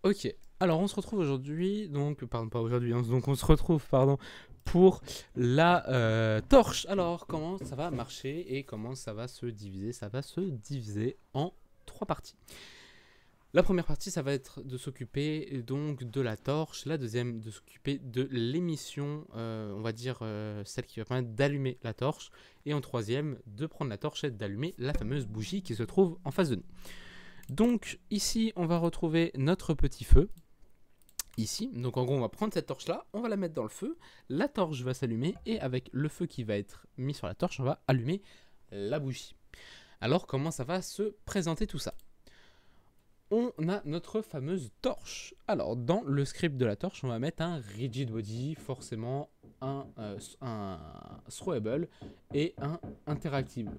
Ok, alors on se retrouve aujourd'hui, donc, pardon, pas aujourd'hui, hein, donc on se retrouve, pardon, pour la torche. Alors, comment ça va marcher et comment ça va se diviser? Ça va se diviser en trois parties. La première partie, ça va être de s'occuper donc de la torche. La deuxième, de s'occuper de l'émission, on va dire celle qui va permettre d'allumer la torche. Et en troisième, de prendre la torche et d'allumer la fameuse bougie qui se trouve en face de nous. Donc ici, on va retrouver notre petit feu. Ici, donc en gros, on va prendre cette torche-là, on va la mettre dans le feu. La torche va s'allumer et avec le feu qui va être mis sur la torche, on va allumer la bougie. Alors, comment ça va se présenter tout ça? On a notre fameuse torche. Alors, dans le script de la torche, on va mettre un rigid body, forcément un throwable et un interactive,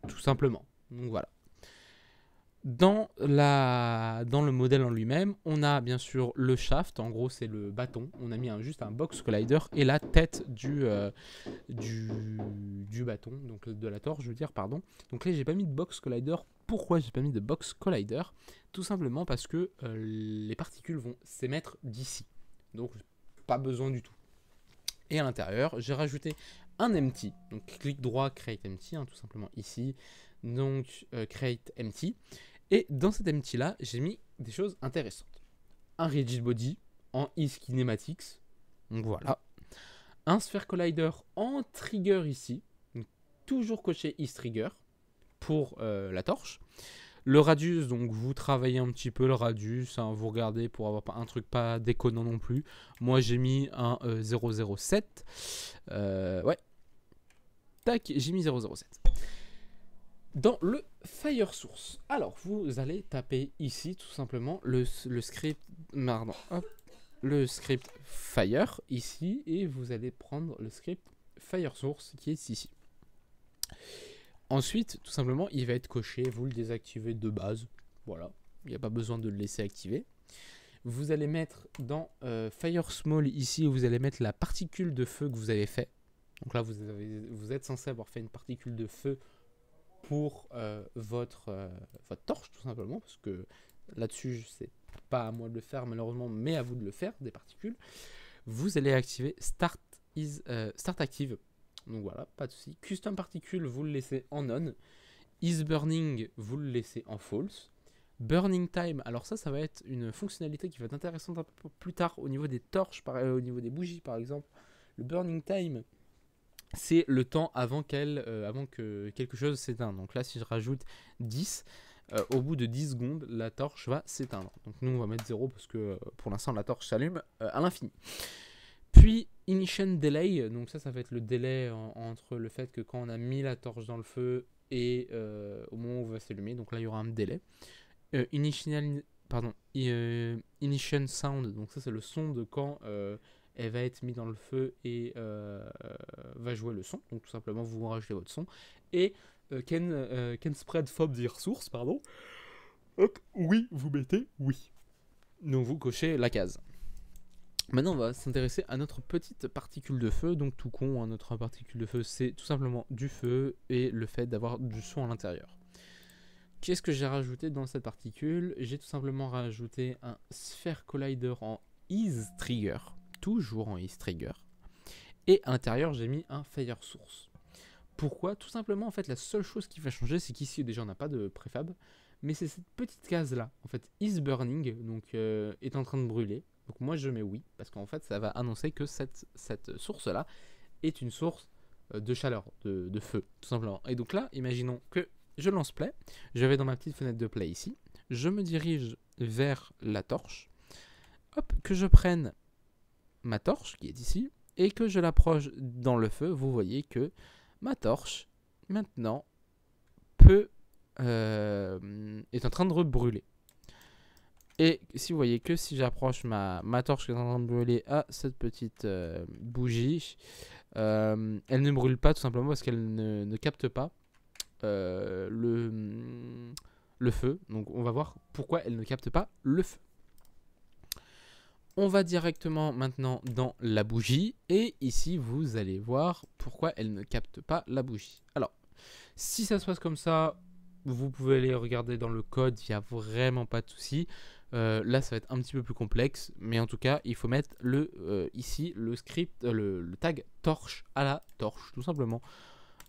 tout simplement. Donc voilà. Dans le modèle en lui-même, on a bien sûr le shaft, en gros c'est le bâton. On a mis juste un box collider et la tête du bâton, donc de la torche, je veux dire, pardon. Donc là, j'ai pas mis de box collider. Pourquoi j'ai pas mis de box collider? Tout simplement parce que les particules vont s'émettre d'ici. Donc, pas besoin du tout. Et à l'intérieur, j'ai rajouté un empty. Donc, clic droit, create empty, hein, tout simplement ici. Donc, create empty. Et dans cet empty là, j'ai mis des choses intéressantes. Un rigid body en eSkinematics. Donc voilà. Un sphere collider en trigger ici. Donc, toujours coché eStrigger pour la torche. Le radius, donc vous travaillez un petit peu le radius, hein, vous regardez pour avoir un truc pas déconnant non plus. Moi j'ai mis un 007. Ouais. Tac, j'ai mis 007. Dans le Fire Source, alors vous allez taper ici tout simplement le script, pardon, hop, le script Fire ici et vous allez prendre le script Fire Source qui est ici. Ensuite, tout simplement, il va être coché, vous le désactivez de base, voilà, il n'y a pas besoin de le laisser activer. Vous allez mettre dans Fire Small ici, vous allez mettre la particule de feu que vous avez fait. Donc là, vous êtes censé avoir fait une particule de feu pour votre torche tout simplement, parce que là-dessus c'est pas à moi de le faire malheureusement, mais à vous de le faire, des particules. Vous allez activer Start Active, donc voilà, pas de souci. Custom Particule, vous le laissez en on. Is Burning, vous le laissez en false. Burning Time, alors ça va être une fonctionnalité qui va être intéressante un peu plus tard au niveau des torches, au niveau des bougies par exemple. Le Burning Time, c'est le temps avant que quelque chose s'éteigne. Donc là, si je rajoute 10, au bout de 10 secondes, la torche va s'éteindre. Donc nous, on va mettre 0 parce que pour l'instant, la torche s'allume à l'infini. Puis, Initial Delay, donc ça va être le délai entre le fait que quand on a mis la torche dans le feu et au moment où on va s'allumer. Donc là, il y aura un délai. Initial Sound, donc ça, c'est le son de quand elle va être mise dans le feu et va jouer le son. Donc tout simplement, vous rajoutez votre son. Et can spread from the source, pardon. Hop, oui, vous mettez oui. Donc vous cochez la case. Maintenant, on va s'intéresser à notre petite particule de feu. Donc tout con, hein, notre particule de feu, c'est tout simplement du feu et le fait d'avoir du son à l'intérieur. Qu'est-ce que j'ai rajouté dans cette particule? J'ai tout simplement rajouté un Sphere Collider en eStrigger, toujours en eStrigger. Et à l'intérieur, j'ai mis un Fire Source. Pourquoi? Tout simplement, en fait, la seule chose qui va changer, c'est qu'ici, déjà, on n'a pas de préfab, mais c'est cette petite case-là. En fait, is burning, donc est en train de brûler. Donc moi, je mets oui, parce qu'en fait, ça va annoncer que cette source-là est une source de chaleur, de feu, tout simplement. Et donc là, imaginons que je lance play, je vais dans ma petite fenêtre de play ici, je me dirige vers la torche, hop, que je prenne ma torche qui est ici, et que je l'approche dans le feu, vous voyez que ma torche, maintenant, est en train de brûler. Et si vous voyez que si j'approche ma torche qui est en train de brûler à cette petite bougie, elle ne brûle pas tout simplement parce qu'elle ne capte pas le feu. Donc on va voir pourquoi elle ne capte pas le feu. On va directement maintenant dans la bougie et ici vous allez voir pourquoi elle ne capte pas la bougie. Alors si ça se passe comme ça, vous pouvez aller regarder dans le code, il n'y a vraiment pas de souci. Là, ça va être un petit peu plus complexe, mais en tout cas, il faut mettre ici le script, le tag torche à la torche, tout simplement.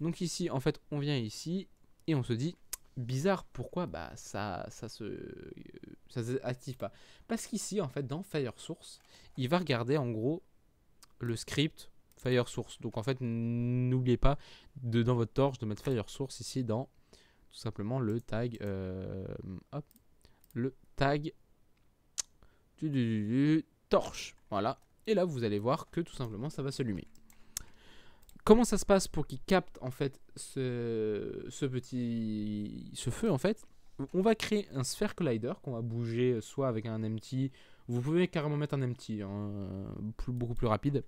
Donc ici, en fait, on vient ici et on se dit, bizarre, pourquoi ça active pas. Parce qu'ici, en fait, dans FireSource, il va regarder en gros le script FireSource. Donc en fait, n'oubliez pas dans votre torche de mettre FireSource ici dans tout simplement le tag, le tag torche. Voilà. Et là, vous allez voir que tout simplement, ça va s'allumer. Comment ça se passe pour qu'il capte en fait ce feu en fait? On va créer un sphere collider qu'on va bouger soit avec un empty. Vous pouvez carrément mettre un empty, hein, beaucoup plus rapide.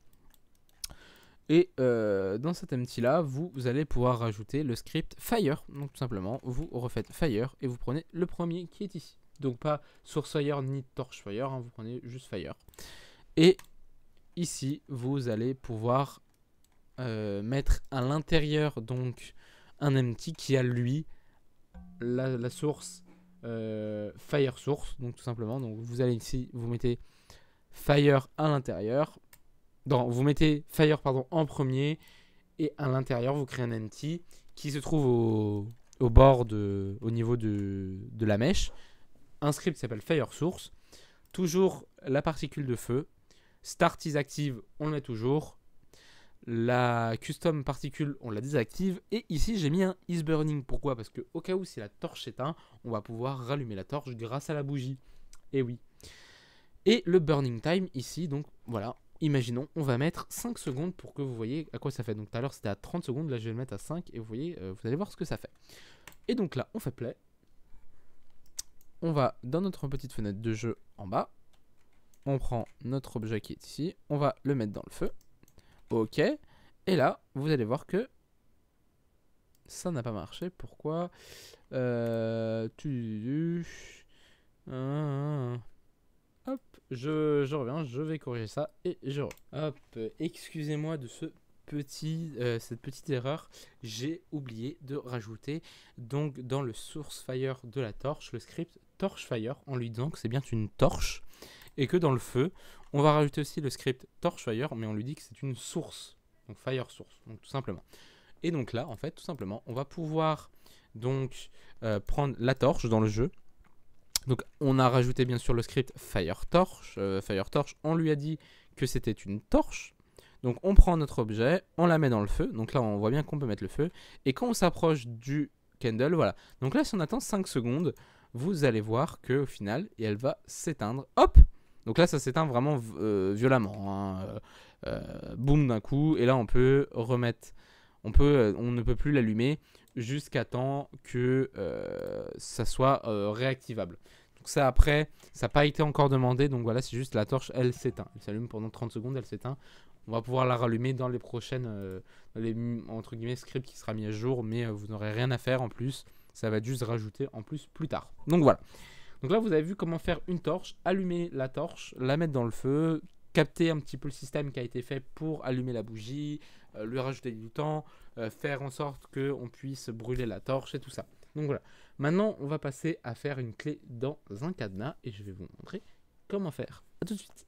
Et dans cet empty là, vous allez pouvoir rajouter le script fire. Donc tout simplement, vous refaites fire et vous prenez le premier qui est ici. Donc pas source fire ni torch fire, hein, vous prenez juste fire. Et ici, vous allez pouvoir mettre à l'intérieur donc un empty qui a lui la source fire source. Donc tout simplement, donc vous allez ici, vous mettez fire à l'intérieur. Vous mettez fire en premier et à l'intérieur vous créez un empty qui se trouve au bord au niveau de la mèche. Un script qui s'appelle fire source. Toujours la particule de feu. Start is active, on le met toujours. La custom particule, on la désactive. Et ici, j'ai mis un is burning. Pourquoi? Parce que au cas où, si la torche s'éteint, on va pouvoir rallumer la torche grâce à la bougie. Et oui. Et le burning time ici, donc voilà. Imaginons, on va mettre 5 secondes pour que vous voyez à quoi ça fait. Donc tout à l'heure, c'était à 30 secondes. Là, je vais le mettre à 5. Et vous voyez, vous allez voir ce que ça fait. Et donc là, on fait play. On va dans notre petite fenêtre de jeu en bas. On prend notre objet qui est ici. On va le mettre dans le feu. Ok. Et là, vous allez voir que ça n'a pas marché. Pourquoi Hop, je reviens, je vais corriger ça et je reviens. Hop, excusez-moi de cette petite erreur. J'ai oublié de rajouter donc dans le source fire de la torche le script torch fire en lui disant que c'est bien une torche et que dans le feu, on va rajouter aussi le script torch fire mais on lui dit que c'est une source. Donc fire source, donc tout simplement. Et donc là, en fait, tout simplement, on va pouvoir donc prendre la torche dans le jeu. Donc on a rajouté bien sûr le script FireTorch. FireTorch, on lui a dit que c'était une torche. Donc on prend notre objet, on la met dans le feu. Donc là, on voit bien qu'on peut mettre le feu. Et quand on s'approche du candle, voilà. Donc là, si on attend 5 secondes, vous allez voir qu'au final, elle va s'éteindre. Hop! Donc là, ça s'éteint vraiment violemment. Hein. Boum d'un coup. Et là, on peut remettre... on ne peut plus l'allumer jusqu'à temps que ça soit réactivable. Donc ça, après, ça n'a pas été encore demandé. Donc voilà, c'est juste la torche, elle s'éteint. Elle s'allume pendant 30 secondes, elle s'éteint. On va pouvoir la rallumer dans les prochaines, entre guillemets, scripts qui sera mis à jour. Mais vous n'aurez rien à faire en plus. Ça va juste rajouter en plus tard. Donc voilà. Donc là, vous avez vu comment faire une torche, allumer la torche, la mettre dans le feu, capter un petit peu le système qui a été fait pour allumer la bougie, lui rajouter du temps, faire en sorte qu'on puisse brûler la torche et tout ça. Donc voilà. Maintenant, on va passer à faire une clé dans un cadenas et je vais vous montrer comment faire. A tout de suite.